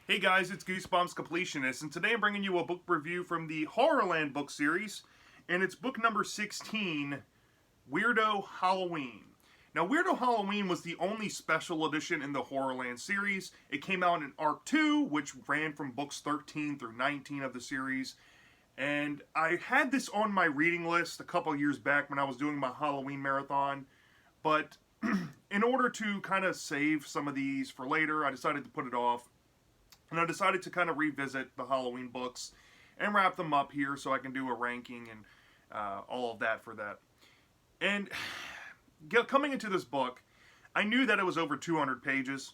Hey guys, it's Goosebumps Completionist, and today I'm bringing you a book review from the HorrorLand book series, and it's book number 16, Weirdo Halloween. Now, Weirdo Halloween was the only special edition in the HorrorLand series. It came out in Arc 2, which ran from books 13 through 19 of the series, and I had this on my reading list a couple years back when I was doing my Halloween marathon, but in order to kind of save some of these for later, I decided to put it off. And I decided to kind of revisit the Halloween books and wrap them up here so I can do a ranking and all of that for that. And coming into this book, I knew that it was over 200 pages.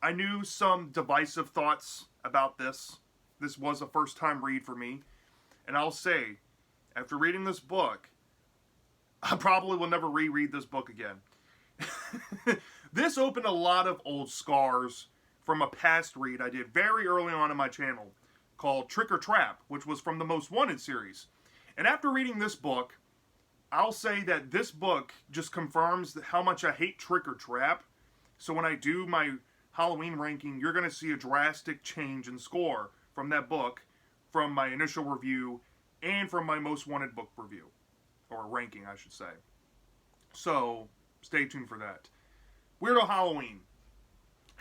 I knew some divisive thoughts about this. This was a first-time read for me. And I'll say, after reading this book, I probably will never reread this book again. This opened a lot of old scars from a past read I did very early on in my channel called Trick or Trap, which was from the Most Wanted series. And after reading this book, I'll say that this book just confirms how much I hate Trick or Trap. So when I do my Halloween ranking, you're going to see a drastic change in score from that book, from my initial review, and from my Most Wanted book review. Or ranking, I should say. So, stay tuned for that. Weirdo Halloween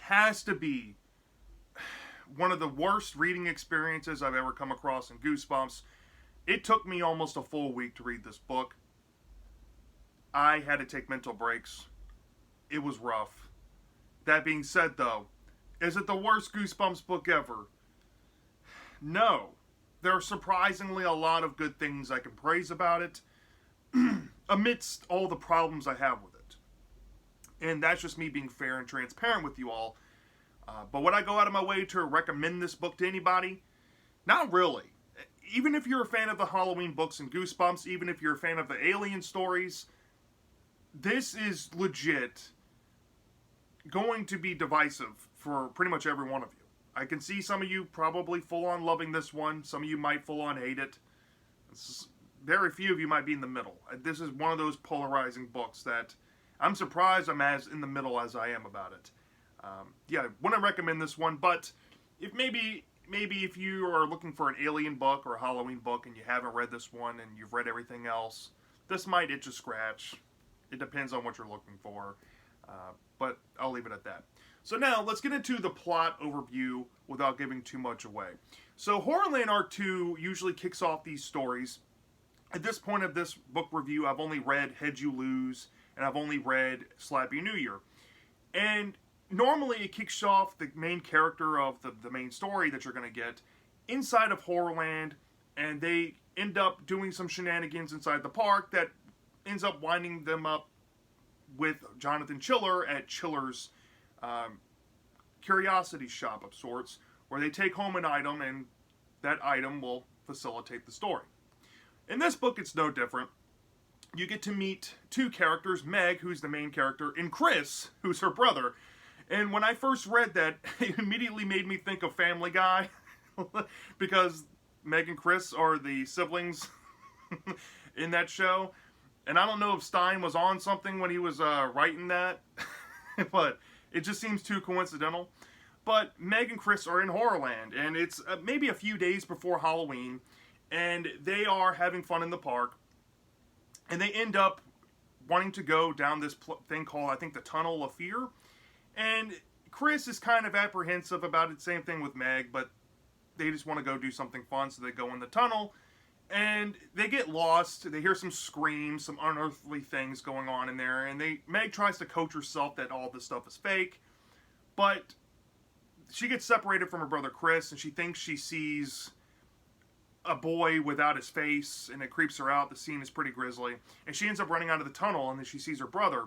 has to be one of the worst reading experiences I've ever come across in Goosebumps. It took me almost a full week to read this book. I had to take mental breaks. It was rough. That being said, though, is it the worst Goosebumps book ever? No. There are surprisingly a lot of good things I can praise about it, amidst all the problems I have with it. And that's just me being fair and transparent with you all. But would I go out of my way to recommend this book to anybody? Not really. Even if you're a fan of the Halloween books and Goosebumps, even if you're a fan of the Alien stories, this is legit going to be divisive for pretty much every one of you. I can see some of you probably full-on loving this one. Some of you might full-on hate it. Very few of you might be in the middle. This is one of those polarizing books that I'm surprised I'm as in the middle as I am about it. Yeah, I wouldn't recommend this one, but if maybe if you are looking for an Alien book or a Halloween book and you haven't read this one and you've read everything else, this might itch a scratch. It depends on what you're looking for, but I'll leave it at that. So now, let's get into the plot overview without giving too much away. So HorrorLand Arc 2 usually kicks off these stories. At this point of this book review, I've only read Head You Lose, and I've only read Slappy New Year. And normally it kicks off the main character of the main story that you're going to get inside of Horrorland, and they end up doing some shenanigans inside the park that ends up winding them up with Jonathan Chiller at Chiller's curiosity shop of sorts, where they take home an item, and that item will facilitate the story. In this book, it's no different. You get to meet two characters, Meg, who's the main character, and Chris, who's her brother. And when I first read that, it immediately made me think of Family Guy, because Meg and Chris are the siblings in that show. And I don't know if Stein was on something when he was writing that, but it just seems too coincidental. But Meg and Chris are in Horrorland, and it's maybe a few days before Halloween, and they are having fun in the park. And they end up wanting to go down this thing called, I think, the Tunnel of Fear. And Chris is kind of apprehensive about it. Same thing with Meg, but they just want to go do something fun, so they go in the tunnel. And they get lost. They hear some screams, some unearthly things going on in there. And Meg tries to coach herself that all this stuff is fake. But she gets separated from her brother Chris, and she thinks she sees a boy without his face, and it creeps her out. The scene is pretty grisly. And she ends up running out of the tunnel, and then she sees her brother.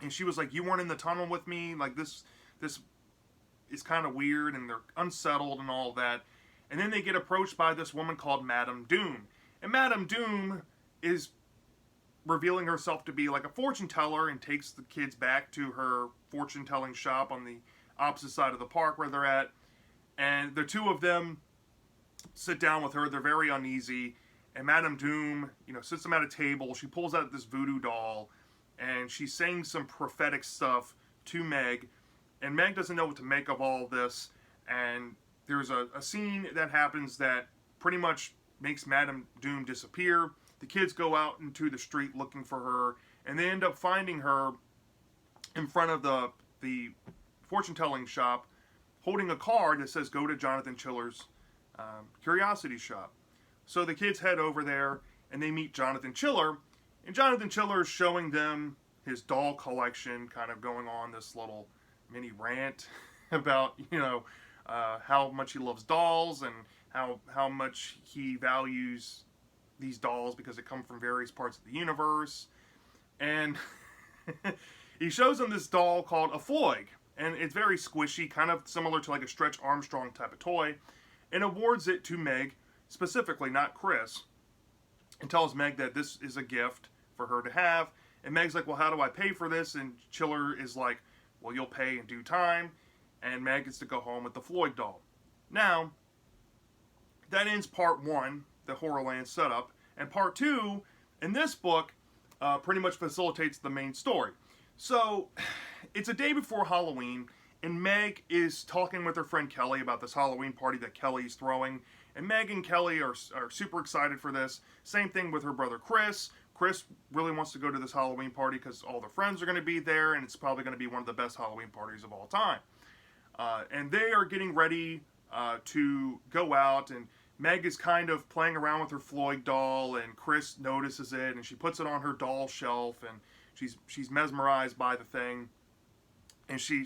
And she was like, "You weren't in the tunnel with me? Like, this is kind of weird," and they're unsettled and all of that. And then they get approached by this woman called Madame Doom. And Madame Doom is revealing herself to be like a fortune teller and takes the kids back to her fortune telling shop on the opposite side of the park where they're at. And the two of them sit down with her. They're very uneasy. And Madame Doom, sits them at a table. She pulls out this voodoo doll, and she's saying some prophetic stuff to Meg. And Meg doesn't know what to make of all this. And there's a scene that happens that pretty much makes Madame Doom disappear. The kids go out into the street looking for her, and they end up finding her in front of the fortune telling shop, holding a card that says "Go to Jonathan Chiller's curiosity shop." So the kids head over there, and they meet Jonathan Chiller, and Jonathan Chiller is showing them his doll collection, kind of going on this little mini rant about how much he loves dolls and how much he values these dolls because they come from various parts of the universe. And he shows them this doll called a Floyd, and it's very squishy, kind of similar to like a Stretch Armstrong type of toy, and awards it to Meg specifically, not Chris, and tells Meg that this is a gift for her to have. And Meg's like, well, how do I pay for this? And Chiller is like, well, you'll pay in due time. And Meg gets to go home with the Floyd doll. Now, that ends part one, the HorrorLand setup. And part two, in this book, pretty much facilitates the main story. So, it's a day before Halloween, and Meg is talking with her friend Kelly about this Halloween party that Kelly's throwing. And Meg and Kelly are super excited for this. Same thing with her brother Chris. Chris really wants to go to this Halloween party because all their friends are going to be there, and it's probably going to be one of the best Halloween parties of all time. And they are getting ready to go out, and Meg is kind of playing around with her Floyd doll, and Chris notices it, and she puts it on her doll shelf, and she's mesmerized by the thing. And she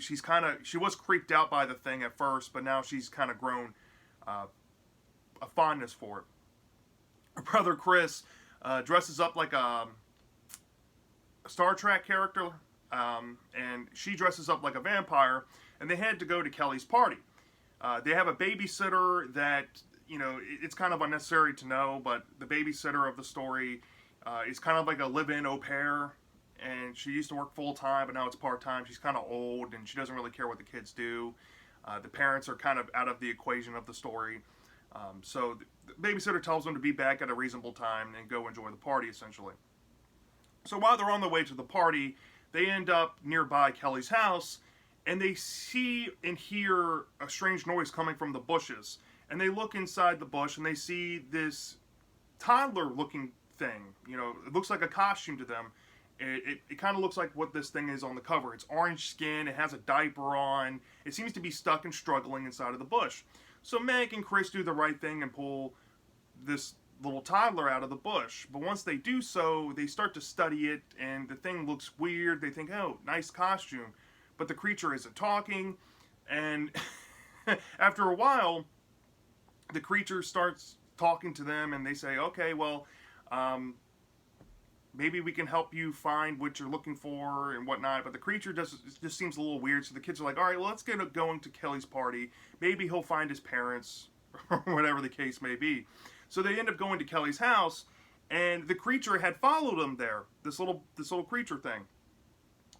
was creeped out by the thing at first, but now she's kind of grown a fondness for it. Her brother Chris dresses up like a Star Trek character, and she dresses up like a vampire, and they had to go to Kelly's party. They have a babysitter that, it's kind of unnecessary to know, but the babysitter of the story is kind of like a live-in au pair, and she used to work full-time, but now it's part-time. She's kind of old, and she doesn't really care what the kids do. The parents are kind of out of the equation of the story. So the babysitter tells them to be back at a reasonable time and go enjoy the party, essentially. So while they're on their way to the party, they end up nearby Kelly's house, and they see and hear a strange noise coming from the bushes. And they look inside the bush, and they see this toddler-looking thing. It looks like a costume to them. It kind of looks like what this thing is on the cover. It's orange skin, it has a diaper on, it seems to be stuck and struggling inside of the bush. So Meg and Chris do the right thing and pull this little toddler out of the bush. But once they do so, they start to study it, and the thing looks weird. They think, oh, nice costume. But the creature isn't talking, and after a while, the creature starts talking to them, and they say, okay, well, maybe we can help you find what you're looking for and whatnot. But the creature just seems a little weird. So the kids are like, all right, well, let's get going to Kelly's party. Maybe he'll find his parents or whatever the case may be. So they end up going to Kelly's house, and the creature had followed them there. This little creature thing.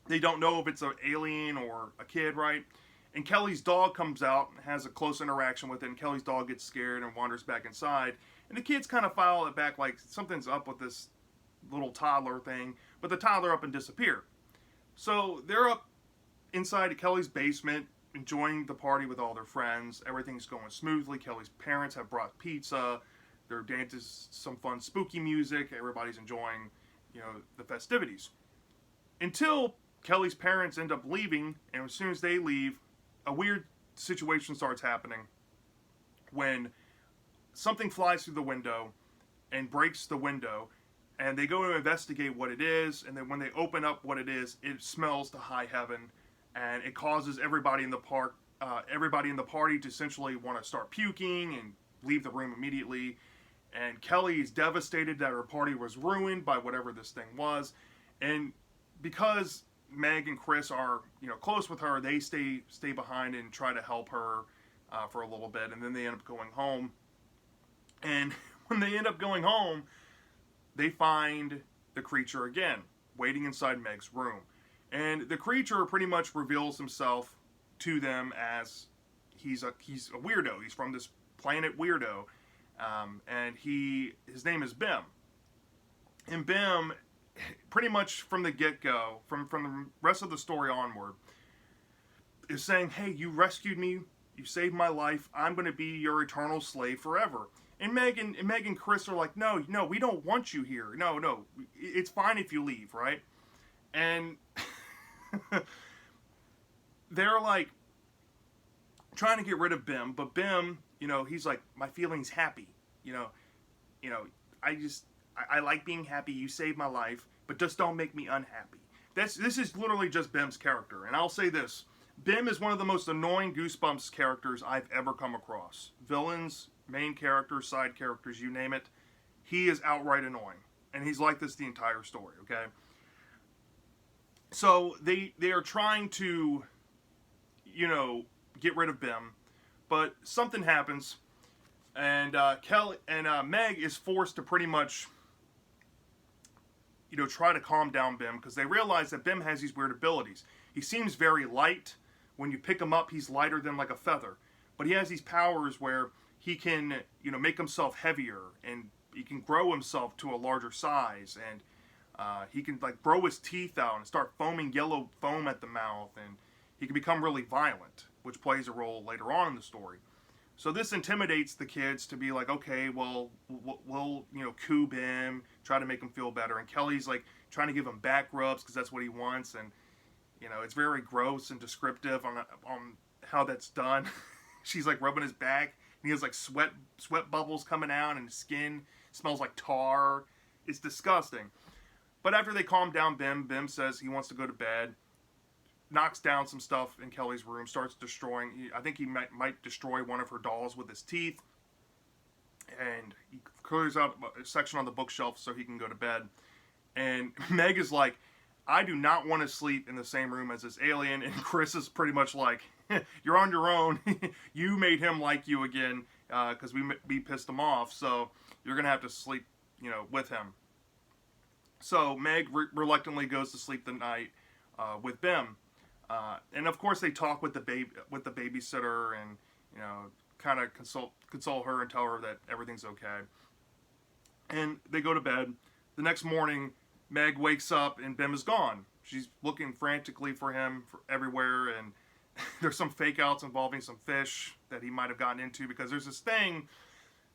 They don't know if it's an alien or a kid, right? And Kelly's dog comes out and has a close interaction with it, and Kelly's dog gets scared and wanders back inside. And the kids kind of follow it back like something's up with this little toddler thing, but the toddler up and disappeared. So they're up inside Kelly's basement, enjoying the party with all their friends. Everything's going smoothly. Kelly's parents have brought pizza. They're dancing some fun spooky music. Everybody's enjoying, the festivities. Until Kelly's parents end up leaving, and as soon as they leave, a weird situation starts happening when something flies through the window and breaks the window. And they go to investigate what it is, and then when they open up what it is, it smells to high heaven, and it causes everybody in the party to essentially want to start puking and leave the room immediately. And Kelly is devastated that her party was ruined by whatever this thing was, and because Meg and Chris are close with her, they stay behind and try to help her for a little bit, and then they end up going home. And when they end up going home, they find the creature again, waiting inside Meg's room. And the creature pretty much reveals himself to them as he's a weirdo. He's from this planet Weirdo. And his name is Bim. And Bim, pretty much from the get-go, from the rest of the story onward, is saying, hey, you rescued me You saved my life. I'm going to be your eternal slave forever. And Meg and Chris are like, no, no, we don't want you here. No, no, it's fine if you leave, right? And they're like trying to get rid of Bim, but Bim, he's like, my feeling's happy. You know, you know, I like being happy. You saved my life, but just don't make me unhappy. This is literally just Bim's character, and I'll say this: Bim is one of the most annoying Goosebumps characters I've ever come across. Villains, main characters, side characters, you name it. He is outright annoying, and he's like this the entire story. Okay, so they are trying to, get rid of Bim, but something happens, and Kelly and Meg is forced to pretty much, try to calm down Bim, because they realize that Bim has these weird abilities. He seems very light. When you pick him up, he's lighter than like a feather. But he has these powers where he can, make himself heavier, and he can grow himself to a larger size, and he can like grow his teeth out and start foaming yellow foam at the mouth, and he can become really violent, which plays a role later on in the story. So this intimidates the kids to be like, okay, well, we'll coup Bim, try to make him feel better. And Kelly's like trying to give him back rubs because that's what he wants, and it's very gross and descriptive on how that's done. She's like rubbing his back, and he has like sweat bubbles coming out, and his skin smells like tar. It's disgusting. But after they calm down Bim says he wants to go to bed, knocks down some stuff in Kelly's room, starts destroying. I think he might destroy one of her dolls with his teeth, and he clears out a section on the bookshelf so he can go to bed. And Meg is like, I do not want to sleep in the same room as this alien. And Chris is pretty much like, you're on your own. You made him like you again, because we pissed him off, so you're gonna have to sleep, with him. So Meg reluctantly goes to sleep the night with Bim. And of course they talk with the babysitter, and kind of console her and tell her that everything's okay. And they go to bed. The next morning, Meg wakes up and Bim is gone. She's looking frantically for him everywhere, and there's some fake outs involving some fish that he might have gotten into, because there's this thing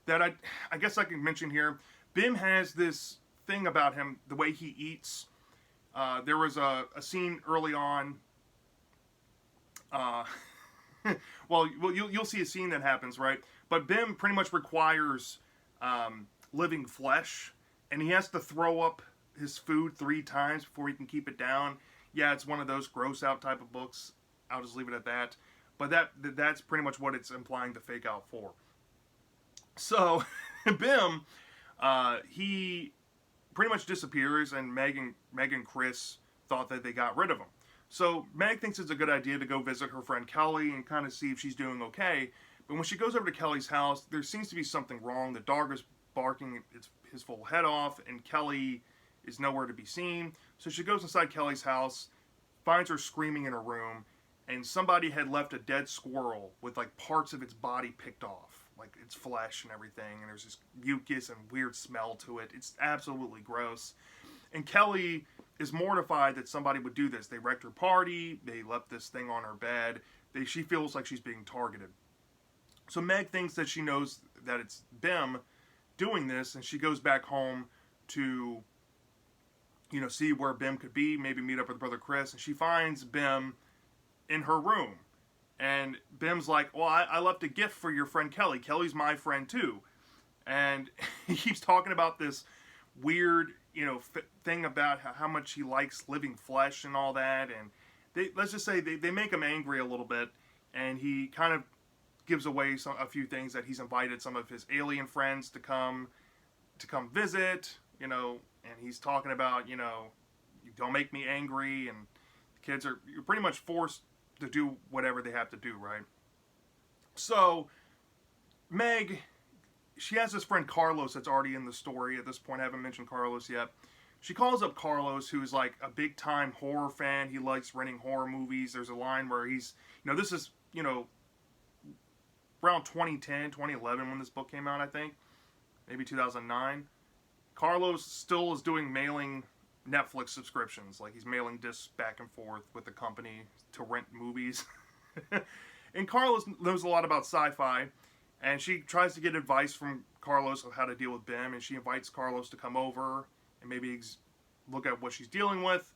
that I guess I can mention here. Bim has this thing about him, the way he eats. There was a scene early on. Well, you'll see a scene that happens, right? But Bim pretty much requires living flesh, and he has to throw up his food 3 times before he can keep it down. Yeah, it's one of those gross out type of books. I'll just leave it at that. But that's pretty much what it's implying the fake out for. So Bim, he pretty much disappears, and Meg and Chris thought that they got rid of him. So Meg thinks it's a good idea to go visit her friend Kelly and kind of see if she's doing okay. But when she goes over to Kelly's house, there seems to be something wrong. The dog is barking his full head off, and Kelly is nowhere to be seen. So she goes inside Kelly's house, finds her screaming in her room, and somebody had left a dead squirrel with like parts of its body picked off, like its flesh and everything, and there's this mucus and weird smell to it. It's absolutely gross. And Kelly is mortified that somebody would do this. They wrecked her party, they left this thing on her bed. She feels like she's being targeted. So Meg thinks that she knows that it's Bim doing this, and she goes back home to, see where Bim could be, maybe meet up with brother Chris, and she finds Bim in her room. And Bim's like, well, I left a gift for your friend Kelly. Kelly's my friend too. And he keeps talking about this weird, thing about how much he likes living flesh and all that. And let's just say they make him angry a little bit, and he kind of gives away a few things, that he's invited some of his alien friends to come visit, and he's talking about, you don't make me angry, and the kids you're pretty much forced to do whatever they have to do, right? So Meg, she has this friend Carlos that's already in the story at this point. I haven't mentioned Carlos yet. She calls up Carlos, who's like a big time horror fan. He likes renting horror movies. There's a line where he's, this is, around 2010, 2011 when this book came out, I think. Maybe 2009. Carlos still is doing mailing Netflix subscriptions. Like, he's mailing discs back and forth with the company to rent movies. And Carlos knows a lot about sci-fi, and she tries to get advice from Carlos on how to deal with Bim, and she invites Carlos to come over and maybe look at what she's dealing with.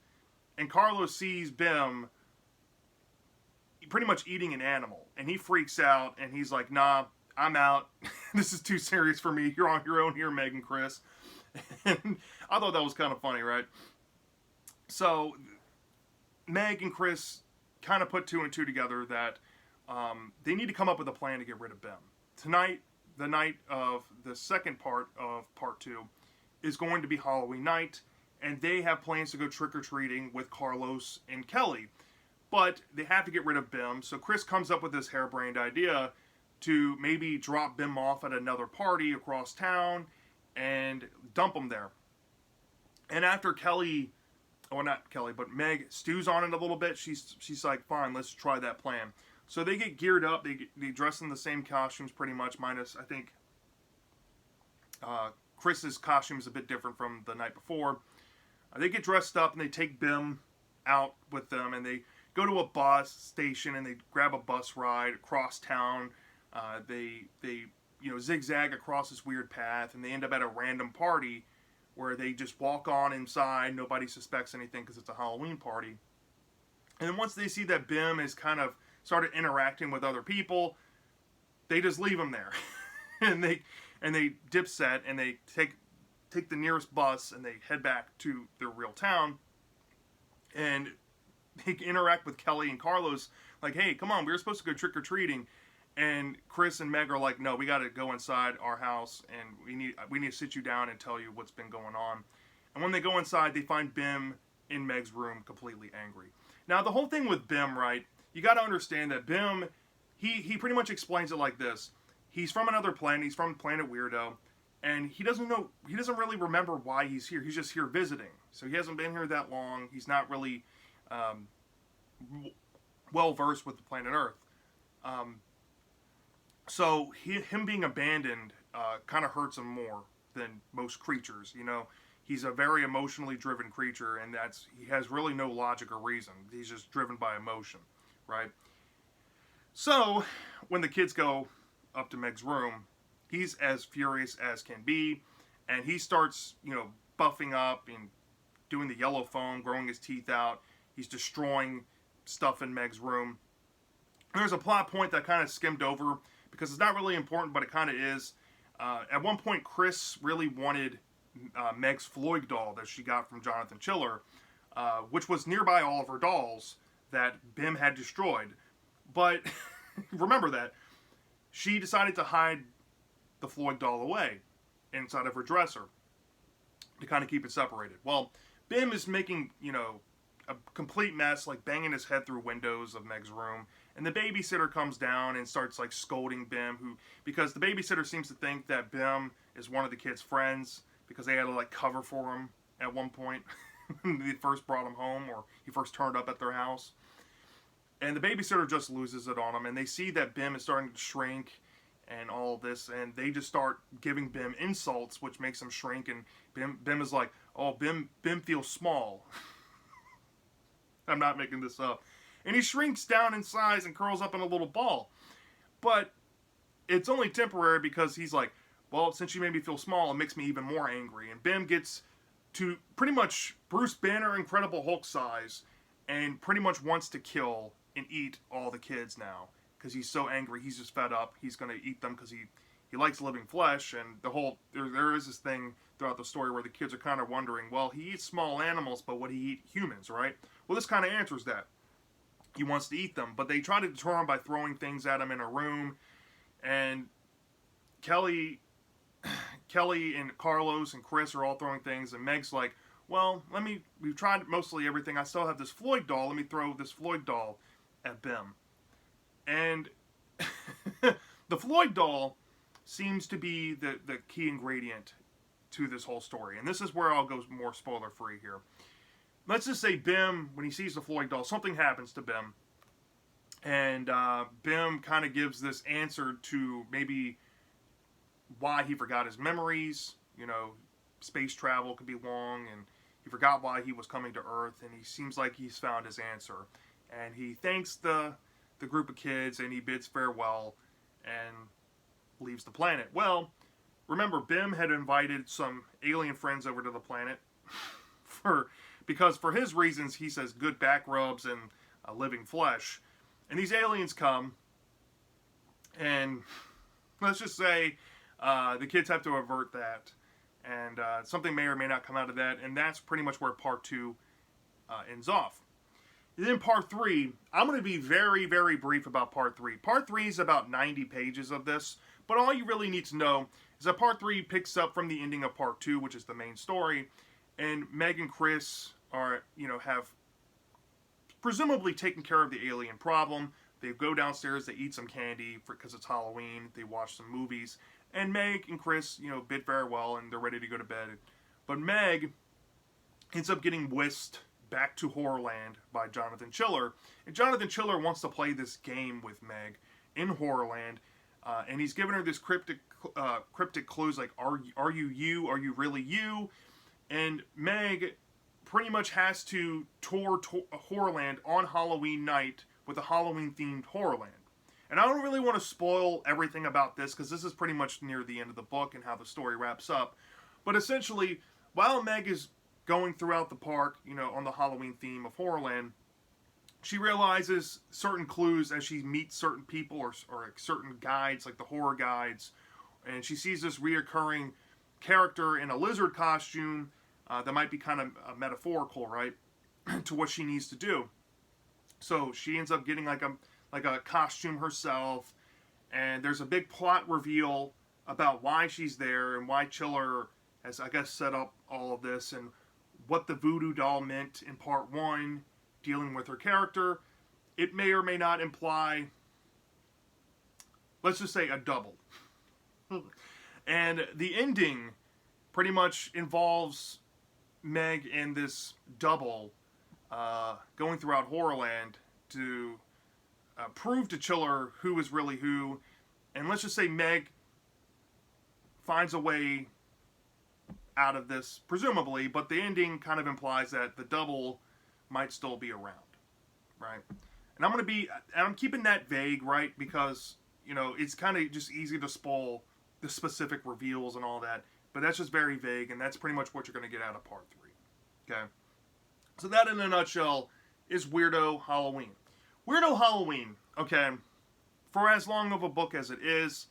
And Carlos sees Bim pretty much eating an animal, and he freaks out, and he's like, nah, I'm out. This is too serious for me. You're on your own here, Meg and Chris. And I thought that was kind of funny, right? So Meg and Chris kind of put two and two together that they need to come up with a plan to get rid of Bim. Tonight, the night of the second part of part 2, is going to be Halloween night, and they have plans to go trick-or-treating with Carlos and Kelly. But they have to get rid of Bim, so Chris comes up with this harebrained idea to maybe drop Bim off at another party across town and dump him there. And after Kelly, well, not Kelly, but Meg stews on it a little bit, she's like, fine, let's try that plan. So they get geared up, they dress in the same costumes pretty much, minus, I think, Chris's costume is a bit different from the night before. They get dressed up and they take Bim out with them, and they go to a bus station and they grab a bus ride across town. They zigzag across this weird path, and they end up at a random party where they just walk on inside. Nobody suspects anything because it's a Halloween party. And then once they see that Bim has kind of started interacting with other people, they just leave him there. and they dip set and they take the nearest bus and they head back to their real town. And they interact with Kelly and Carlos like, hey, come on, we were supposed to go trick-or-treating. And Chris and Meg are like, no, we got to go inside our house and we need to sit you down and tell you what's been going on. And when they go inside, they find Bim in Meg's room completely angry. Now, the whole thing with Bim, right, you got to understand that Bim, he pretty much explains it like this. He's from another planet. He's from planet Weirdo. And he doesn't really remember why he's here. He's just here visiting. So he hasn't been here that long. He's not really well-versed with the planet Earth. So him being abandoned kind of hurts him more than most creatures. You know, he's a very emotionally driven creature, and he has really no logic or reason. He's just driven by emotion, right? So when the kids go up to Meg's room, he's as furious as can be, and he starts, buffing up and doing the yellow foam, growing his teeth out. He's destroying stuff in Meg's room. There's a plot point that kind of skimmed over because it's not really important, but it kind of is. At one point, Chris really wanted Meg's Floyd doll that she got from Jonathan Chiller, which was nearby all of her dolls that Bim had destroyed. But remember that she decided to hide the Floyd doll away inside of her dresser to kind of keep it separated. Well, Bim is making, a complete mess, like banging his head through windows of Meg's room. And the babysitter comes down and starts like scolding Bim, because the babysitter seems to think that Bim is one of the kid's friends because they had to like cover for him at one point when they first brought him home or he first turned up at their house. And the babysitter just loses it on him, and they see that Bim is starting to shrink and all this, and they just start giving Bim insults, which makes him shrink. And Bim is like, "Oh, Bim feels small." I'm not making this up. And he shrinks down in size and curls up in a little ball. But it's only temporary because he's like, well, since you made me feel small, it makes me even more angry. And Bim gets to pretty much Bruce Banner Incredible Hulk size and pretty much wants to kill and eat all the kids now. Because he's so angry, he's just fed up. He's going to eat them because he likes living flesh. And there is this thing throughout the story where the kids are kind of wondering, well, he eats small animals, but would he eat humans, right? Well, this kind of answers that. He wants to eat them, but they try to deter him by throwing things at him in a room. And Kelly and Carlos and Chris are all throwing things, and Meg's like, well, we've tried mostly everything. I still have this Floyd doll. Let me throw this Floyd doll at Bim. And the Floyd doll seems to be the key ingredient to this whole story. And this is where I'll go more spoiler-free here. Let's just say Bim, when he sees the Floyd doll, something happens to Bim. And Bim kind of gives this answer to maybe why he forgot his memories. Space travel could be long, and he forgot why he was coming to Earth, and he seems like he's found his answer. And he thanks the the group of kids and he bids farewell and leaves the planet. Well, remember, Bim had invited some alien friends over to the planet because for his reasons, he says good back rubs and living flesh. And these aliens come, and let's just say the kids have to avert that. And something may or may not come out of that. And that's pretty much where part 2 ends off. And then part 3, I'm going to be very, very brief about part 3. Part 3 is about 90 pages of this. But all you really need to know is that part 3 picks up from the ending of part 2, which is the main story. And Meg and Chris are, have presumably taken care of the alien problem. They go downstairs, they eat some candy because it's Halloween. They watch some movies. And Meg and Chris, bid farewell and they're ready to go to bed. But Meg ends up getting whisked back to HorrorLand by Jonathan Chiller. And Jonathan Chiller wants to play this game with Meg in HorrorLand. And he's giving her this cryptic clues like, are you you? Are you really you? And Meg pretty much has to tour HorrorLand on Halloween night with a Halloween-themed HorrorLand. And I don't really want to spoil everything about this because this is pretty much near the end of the book and how the story wraps up. But essentially, while Meg is going throughout the park, on the Halloween theme of HorrorLand, she realizes certain clues as she meets certain people or certain guides, like the horror guides. And she sees this reoccurring character in a lizard costume that might be kind of metaphorical, right, to what she needs to do. So she ends up getting like a costume herself, and there's a big plot reveal about why she's there and why Chiller has, I guess, set up all of this and what the voodoo doll meant in part 1, dealing with her character. It may or may not imply, let's just say, a double. And the ending pretty much involves Meg and this double going throughout HorrorLand to prove to Chiller who is really who. And let's just say Meg finds a way out of this, presumably, but the ending kind of implies that the double might still be around, right? And I'm keeping that vague, right? Because, it's kind of just easy to spoil the specific reveals and all that, but that's just very vague, and that's pretty much what you're going to get out of part 3, okay? So that, in a nutshell, is Weirdo Halloween. Weirdo Halloween, okay, for as long of a book as it is,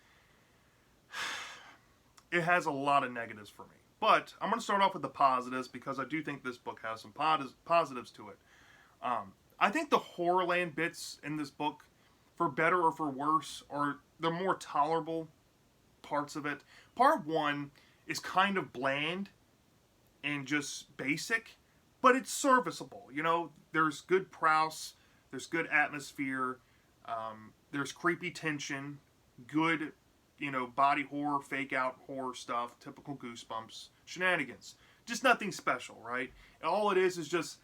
it has a lot of negatives for me. But I'm going to start off with the positives because I do think this book has some positives to it. I think the HorrorLand bits in this book, for better or for worse, are the more tolerable parts of it. Part 1 is kind of bland and just basic, but it's serviceable. There's good prouse, there's good atmosphere, there's creepy tension, good, body horror, fake out horror stuff, typical Goosebumps shenanigans. Just nothing special, right? And all it is just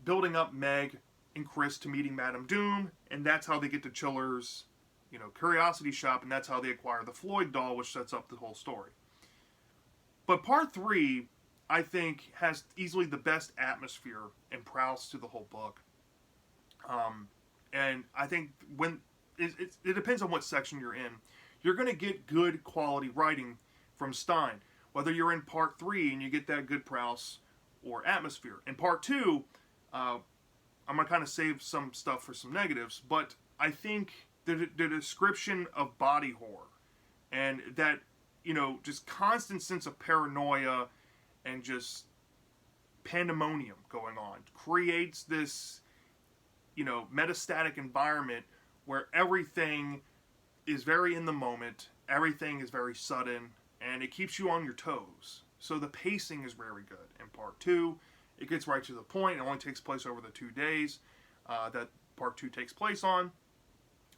building up Meg and Chris to meeting Madame Doom, and that's how they get to Chiller's, curiosity shop, and that's how they acquire the Floyd doll, which sets up the whole story. But part 3, I think, has easily the best atmosphere and prowess to the whole book. And I think when it depends on what section you're in, you're going to get good quality writing from Stein. Whether you're in part 3 and you get that good prowess or atmosphere. In part 2, I'm going to kind of save some stuff for some negatives, but I think the description of body horror and that, just constant sense of paranoia and just pandemonium going on creates this, metastatic environment where everything is very in the moment, everything is very sudden, and it keeps you on your toes. So the pacing is very good. In part 2, it gets right to the point. It only takes place over the 2 days that part 2 takes place on.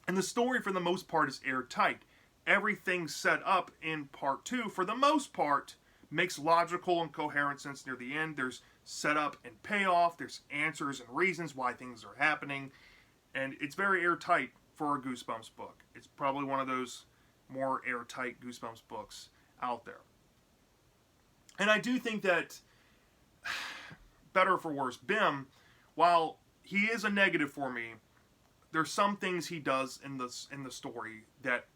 And the story, for the most part, is airtight. Everything set up in part 2, for the most part, makes logical and coherent sense near the end. There's setup and payoff. There's answers and reasons why things are happening. And it's very airtight for a Goosebumps book. It's probably one of those more airtight Goosebumps books out there. And I do think that, better or for worse, Bim, while he is a negative for me, there's some things he does in the story that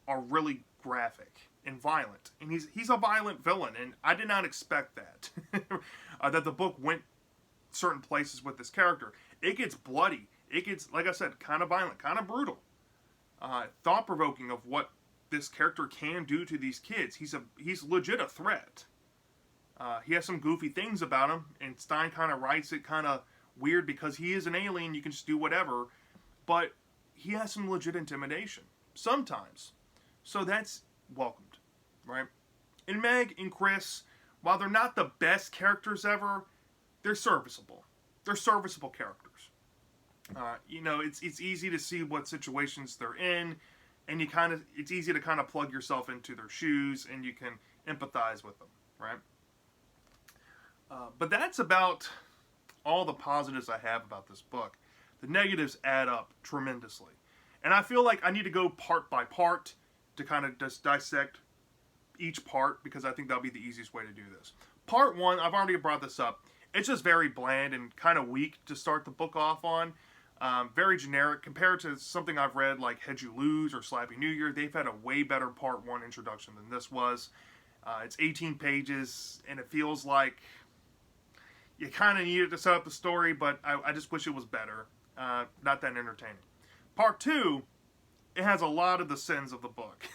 are really graphic and violent, and he's a violent villain, and I did not expect that. That the book went certain places with this character. It gets bloody. It gets, like I said, kind of violent, kind of brutal, thought-provoking of what this character can do to these kids. He's legit a threat. He has some goofy things about him, and Stein kind of writes it kind of weird because he is an alien. You can just do whatever, but he has some legit intimidation sometimes. So that's welcomed, right? And Meg and Chris, while they're not the best characters ever, they're serviceable. They're serviceable characters. It's easy to see what situations they're in, and it's easy to kind of plug yourself into their shoes, and you can empathize with them, right? But that's about all the positives I have about this book. The negatives add up tremendously. And I feel like I need to go part by part to kind of just dissect each part, because I think that'll be the easiest way to do this. Part 1, I've already brought this up. It's just very bland and kind of weak to start the book off on. Very generic compared to something I've read like Head You Lose or Slappy New Year. They've had a way better Part 1 introduction than this was. It's 18 pages, and it feels like you kind of needed to set up the story, but I just wish it was better. Not that entertaining. Part 2, it has a lot of the sins of the book.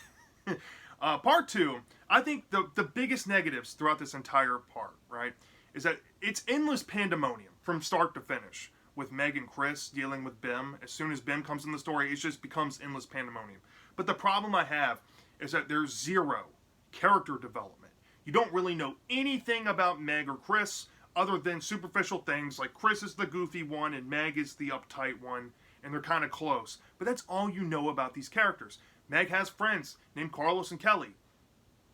Part 2, I think the biggest negatives throughout this entire part, right, is that it's endless pandemonium from start to finish, with Meg and Chris dealing with Bim. As soon as Bim comes in the story, it just becomes endless pandemonium. But the problem I have is that there's zero character development. You don't really know anything about Meg or Chris other than superficial things, like Chris is the goofy one and Meg is the uptight one, and they're kind of close. But that's all you know about these characters. Meg has friends named Carlos and Kelly,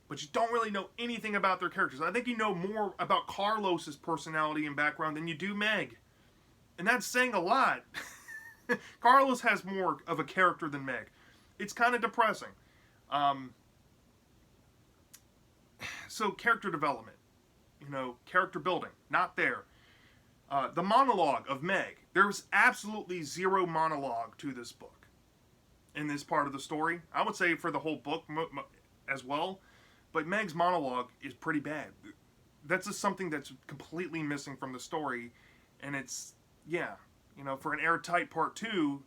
but you don't really know anything about their characters. I think you know more about Carlos's personality and background than you do Meg. And that's saying a lot. Carlos has more of a character than Meg. It's kind of depressing. So character development, character building, not there. The monologue of Meg. There was absolutely zero monologue to this book in this part of the story. I would say for the whole book as well. But Meg's monologue is pretty bad. That's just something that's completely missing from the story. And it's, for an airtight part 2,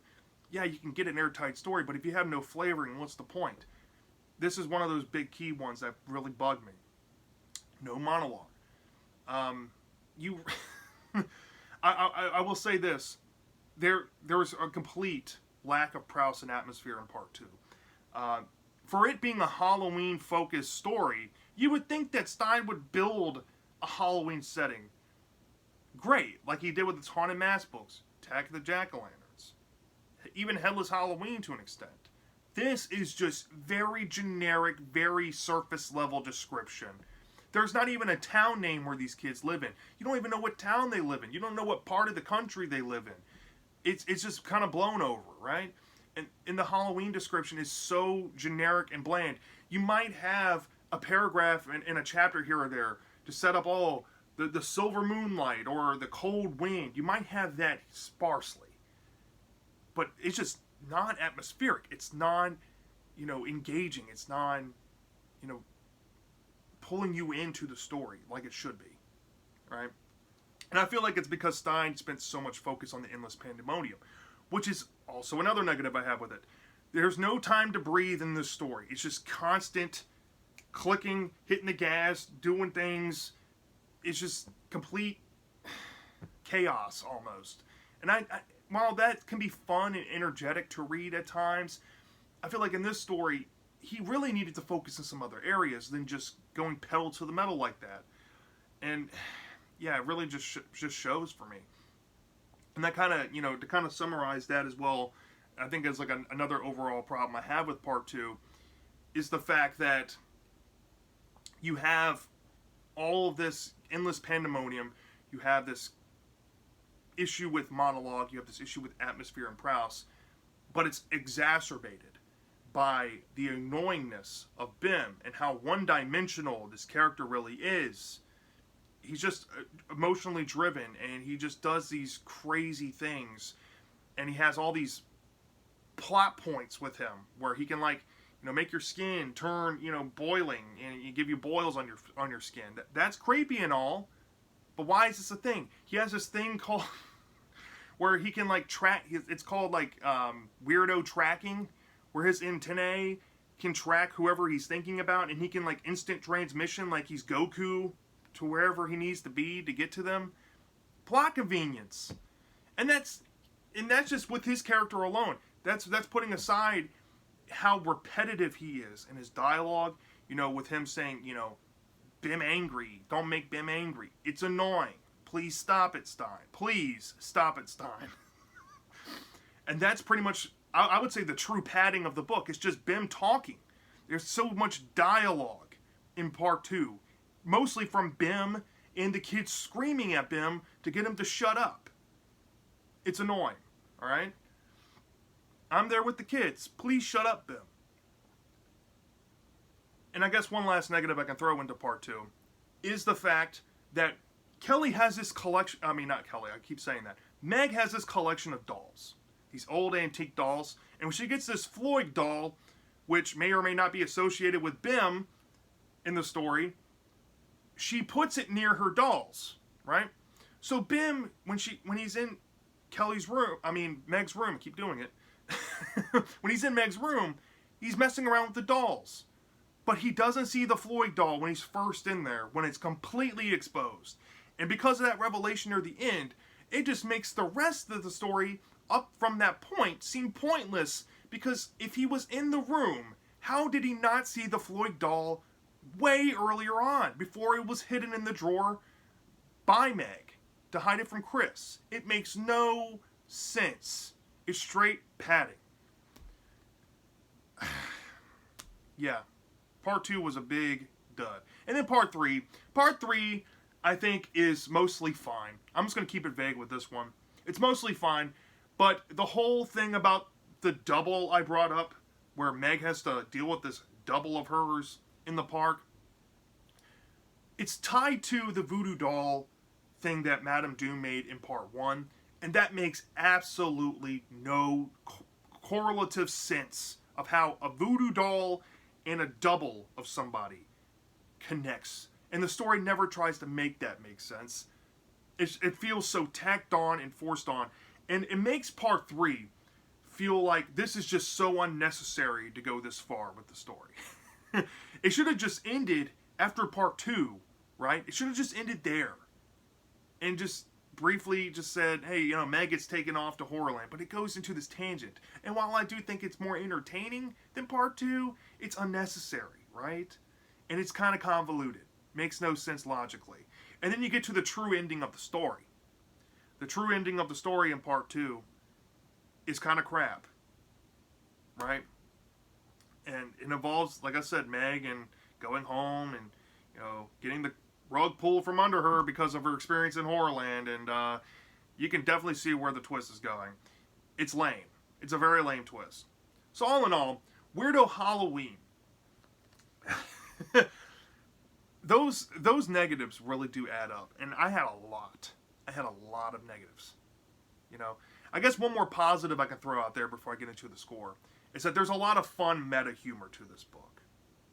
you can get an airtight story. But if you have no flavoring, what's the point? This is one of those big key ones that really bugged me. No monologue. I will say this. There was a complete lack of Prowse and atmosphere in part 2. For it being a Halloween-focused story, you would think that Stein would build a Halloween setting great, like he did with his Haunted Mask books, Attack of the Jack-O-Lanterns, even Headless Halloween to an extent. This is just very generic, very surface-level description. There's not even a town name where these kids live in. You don't even know what town they live in. You don't know what part of the country they live in. It's just kind of blown over, right? And the Halloween description is so generic and bland. You might have a paragraph in a chapter here or there to set up, the silver moonlight or the cold wind. You might have that sparsely. But it's just non-atmospheric. It's engaging. It's pulling you into the story like it should be, right? And I feel like it's because Stein spent so much focus on the endless pandemonium, which is also another negative I have with it. There's no time to breathe in this story. It's just constant clicking, hitting the gas, doing things. It's just complete chaos almost. And I while that can be fun and energetic to read at times, I feel like in this story, he really needed to focus in some other areas than just going pedal to the metal like that. And it really just shows for me. And that kind of, to kind of summarize that as well, I think as like another overall problem I have with part 2 is the fact that you have all of this endless pandemonium, you have this issue with monologue, you have this issue with atmosphere and Prowse, but it's exacerbated by the annoyingness of Bim and how one-dimensional this character really is. He's just emotionally driven, and he just does these crazy things, and he has all these plot points with him where he can like, make your skin turn, boiling, and you give you boils on your skin. That's creepy and all, but why is this a thing? He has this thing called where he can like track. It's called like weirdo tracking, where his antennae can track whoever he's thinking about, and he can like instant transmission, like he's Goku, to wherever he needs to be to get to them. Plot convenience, and that's just with his character alone. That's putting aside how repetitive he is in his dialogue, with him saying, Bim angry, don't make Bim angry. It's annoying. Please stop it, Stein. Please stop it, Stein. And that's pretty much, I would say, the true padding of the book. It's just Bim talking. There's so much dialogue in part 2, mostly from Bim and the kids screaming at Bim to get him to shut up. It's annoying, all right? I'm there with the kids. Please shut up, Bim. And I guess one last negative I can throw into part 2 is the fact that Kelly has this collection. I mean, not Kelly, I keep saying that. Meg has this collection of dolls. These old antique dolls. And when she gets this Floyd doll, which may or may not be associated with Bim in the story, she puts it near her dolls, right? So Bim, when he's in Kelly's room, Meg's room, I keep doing it. When he's in Meg's room, he's messing around with the dolls. But he doesn't see the Floyd doll when he's first in there, when it's completely exposed. And because of that revelation near the end, it just makes the rest of the story up from that point seem pointless. Because if he was in the room, how did he not see the Floyd doll way earlier on, before it was hidden in the drawer by Meg to hide it from Chris? It makes no sense. It's straight padding. Yeah. Part 2 was a big dud. And then part 3, I think, is mostly fine. I'm just going to keep it vague with this one. It's mostly fine, but the whole thing about the double I brought up, where Meg has to deal with this double of hers in the park, it's tied to the voodoo doll thing that Madame Doom made in part 1, and that makes absolutely no correlative sense of how a voodoo doll and a double of somebody connects. And the story never tries to make that make sense. It feels so tacked on and forced on. And it makes part 3 feel like this is just so unnecessary to go this far with the story. It should have just ended after part 2, right? It should have just ended there. And just briefly just said, hey, Meg gets taken off to HorrorLand, but it goes into this tangent. And while I do think it's more entertaining than part 2, it's unnecessary, right? And it's kind of convoluted. Makes no sense logically. And then you get to the true ending of the story. The true ending of the story in part 2 is kind of crap, right? And it involves, like I said, Meg and going home and, getting the rug pulled from under her because of her experience in HorrorLand, and you can definitely see where the twist is going. It's lame. It's a very lame twist. So all in all, Weirdo Halloween. Those negatives really do add up, and I had a lot. I had a lot of negatives. I guess one more positive I can throw out there before I get into the score is that there's a lot of fun meta humor to this book,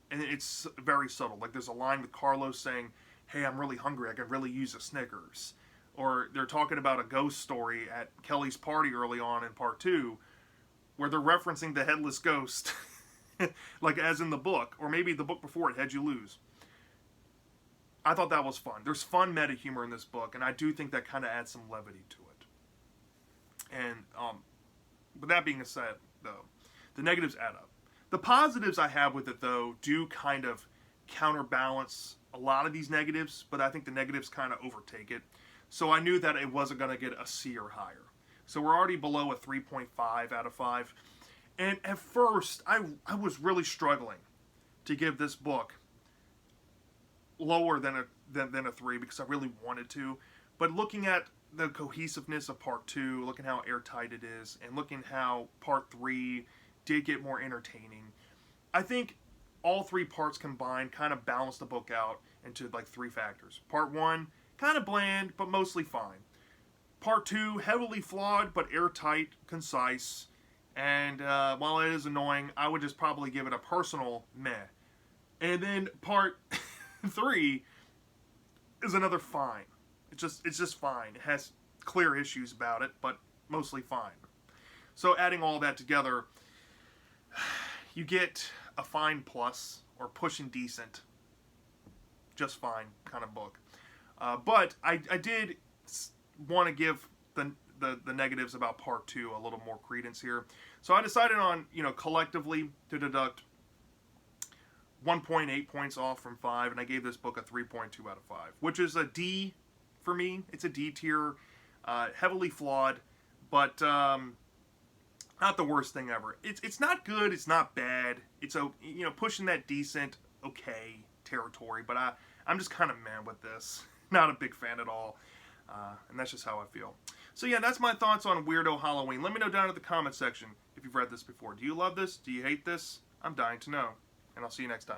and it's very subtle. Like there's a line with Carlos saying, hey, I'm really hungry, I could really use a Snickers. Or they're talking about a ghost story at Kelly's party early on in part 2, where they're referencing the headless ghost, like as in the book, or maybe the book before it, Had You Lose. I thought that was fun. There's fun meta humor in this book, and I do think that kind of adds some levity to it. And, with that being said, though, the negatives add up. The positives I have with it, though, do kind of counterbalance a lot of these negatives, but I think the negatives kind of overtake it. So I knew that it wasn't going to get a C or higher. So we're already below a 3.5 out of 5. And at first, I was really struggling to give this book lower than a 3 because I really wanted to. But looking at the cohesiveness of part 2, looking how airtight it is, and looking how part 3 did get more entertaining, I think all 3 parts combined kind of balance the book out into like 3 factors. Part 1, kind of bland, but mostly fine. Part 2, heavily flawed, but airtight, concise, And while it is annoying, I would just probably give it a personal meh. And then part 3 is another fine. It's just fine. It has clear issues about it, but mostly fine. So adding all that together, you get a fine plus, or pushing decent, just fine kind of book. But I did want to give the negatives about part 2 a little more credence here. So I decided on, collectively to deduct 1.8 points off from 5, and I gave this book a 3.2 out of 5, which is a D for me. It's a D tier, heavily flawed, but not the worst thing ever. It's not good, it's not bad. It's pushing that decent, okay territory, but I'm just kind of mad with this. Not a big fan at all. And that's just how I feel. So yeah, that's my thoughts on Weirdo Halloween. Let me know down in the comment section if you've read this before. Do you love this? Do you hate this? I'm dying to know. And I'll see you next time.